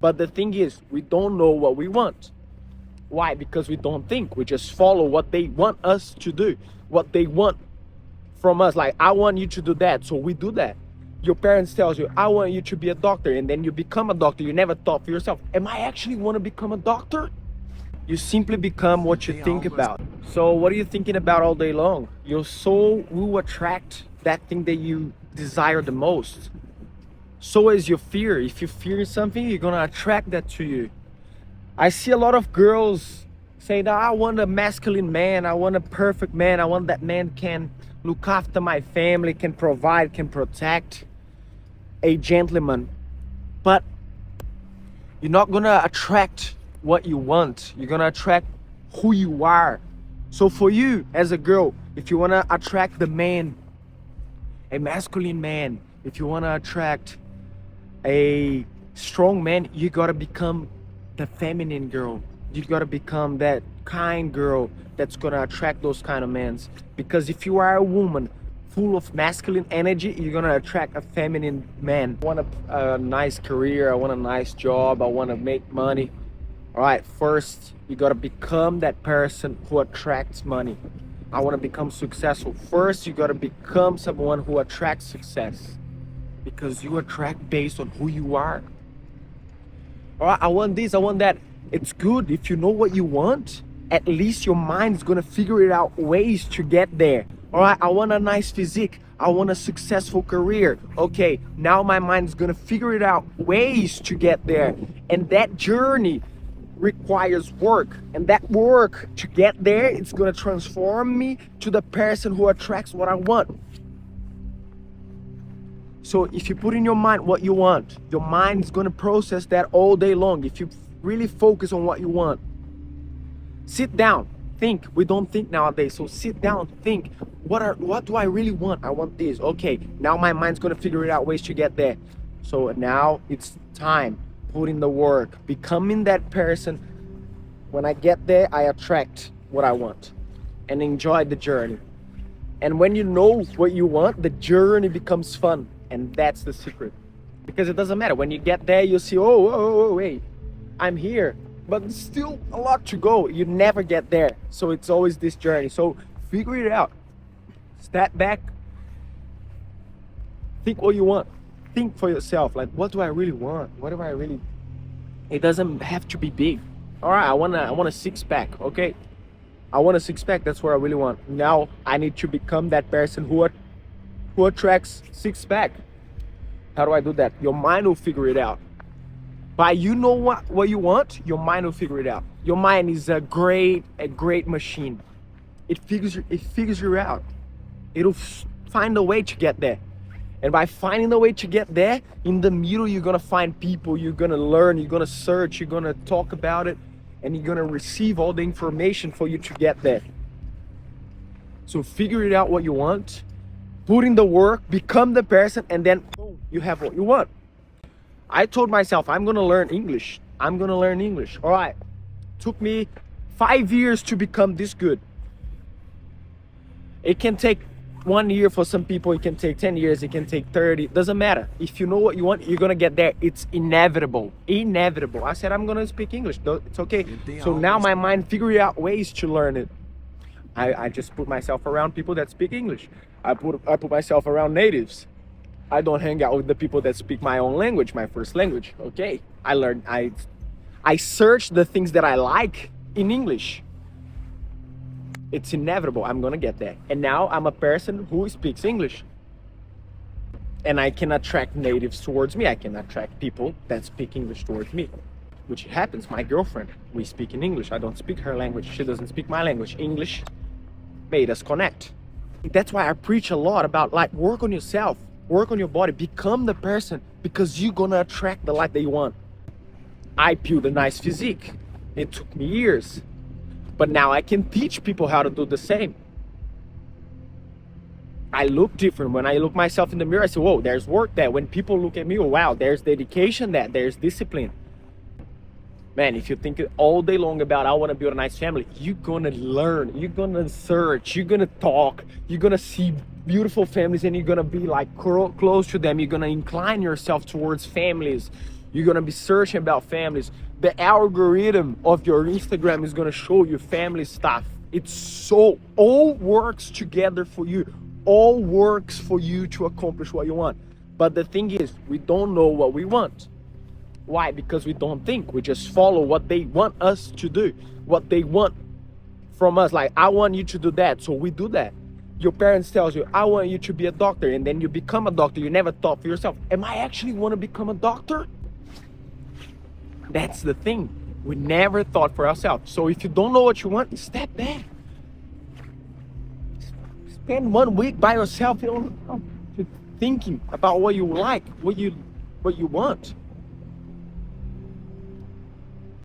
But the thing is, we don't know what we want. Why? Because we don't think. We just follow what they want us to do, what they want from us. Like, I want you to do that, so we do that. Your parents tells you, I want you to be a doctor, and then you become a doctor. You never thought for yourself, am I actually want to become a doctor? You simply become what you think about. So what are you thinking about all day long? Your soul will attract that thing that you desire the most. So is your fear. If you fear something, you're gonna attract that to you. I see a lot of girls say that I want a masculine man, I want a perfect man, I want that man can look after my family, can provide, can protect, a gentleman. But you're not gonna attract what you want, you're gonna attract who you are. So for you as a girl, if you wanna attract the man, a masculine man, if you wanna attract a strong man, you gotta become the feminine girl. You gotta become that kind girl that's gonna attract those kind of men. Because if you are a woman full of masculine energy, you're gonna attract a feminine man. I want a nice career, I want a nice job, I want to make money. All right, first you gotta become that person who attracts money. I want to become successful. First you gotta become someone who attracts success, because you attract based on who you are. All right, I want this, I want that. It's good if you know what you want. At least your mind is gonna figure it out ways to get there. All right, I want a nice physique, I want a successful career. Okay, now my mind is gonna figure it out ways to get there. And that journey requires work, and that work to get there, it's gonna transform me to the person who attracts what I want. So if you put in your mind what you want, your mind is gonna process that all day long. If you really focus on what you want, sit down, think. We don't think nowadays, so sit down, think. What do I really want? I want this. Okay, now my mind's gonna figure it out ways to get there. So now it's time. Put in the work, becoming that person. When I get there, I attract what I want, and enjoy the journey. And when you know what you want, the journey becomes fun. And that's the secret. Because it doesn't matter. When you get there, you see, oh, wait, I'm here. But there's still a lot to go. You never get there. So it's always this journey. So figure it out. Step back. Think what you want. Think for yourself. Like, what do I really want? What do I really... It doesn't have to be big. All right, I want a six-pack, okay? I want a six-pack. That's what I really want. Now I need to become that person who attracts six-pack. How do I do that? Your mind will figure it out. By you know what you want, your mind will figure it out. Your mind is a great machine. It figures you out. It'll find a way to get there. And by finding the way to get there, in the middle you're gonna find people, you're gonna learn, you're gonna search, you're gonna talk about it, and you're gonna receive all the information for you to get there. So figure it out what you want, put in the work, become the person, and then boom, you have what you want. I told myself, I'm gonna learn English. I'm gonna learn English. All right, took me 5 years to become this good. It can take 1 year for some people, it can take 10 years, it can take 30, doesn't matter. If you know what you want, you're gonna get there. It's inevitable. I said I'm gonna speak English, it's okay. So now my mind figured out ways to learn it. I just put myself around people that speak English. I put myself around natives. I don't hang out with the people that speak my own language, my first language. Okay, I search the things that I like in English. It's inevitable. I'm gonna get there. And now I'm a person who speaks English. And I can attract natives towards me. I can attract people that speak English towards me. Which happens. My girlfriend, we speak in English. I don't speak her language. She doesn't speak my language. English made us connect. That's why I preach a lot about, like, work on yourself. Work on your body. Become the person, because you're gonna attract the life that you want. I built a nice physique. It took me years. But now I can teach people how to do the same. I look different. When I look myself in the mirror, I say, whoa, there's work there. When people look at me, oh, wow, there's dedication there. There's discipline. Man, if you think all day long about, I want to build a nice family, you're going to learn. You're going to search. You're going to talk. You're going to see beautiful families, and you're going to be like close to them. You're going to incline yourself towards families You're gonna be searching about families. The algorithm of your Instagram is gonna show you family stuff. It's so all works together for you. All works for you to accomplish what you want. But the thing is, we don't know what we want. Why? Because we don't think. We just follow what they want us to do, what they want from us. Like, I want you to do that, so we do that. Your parents tells you, I want you to be a doctor, and then you become a doctor. You never thought for yourself, am I actually want to become a doctor? That's the thing. We never thought for ourselves. So if you don't know what you want, step back. Spend 1 week by yourself, thinking about what you like, what you want.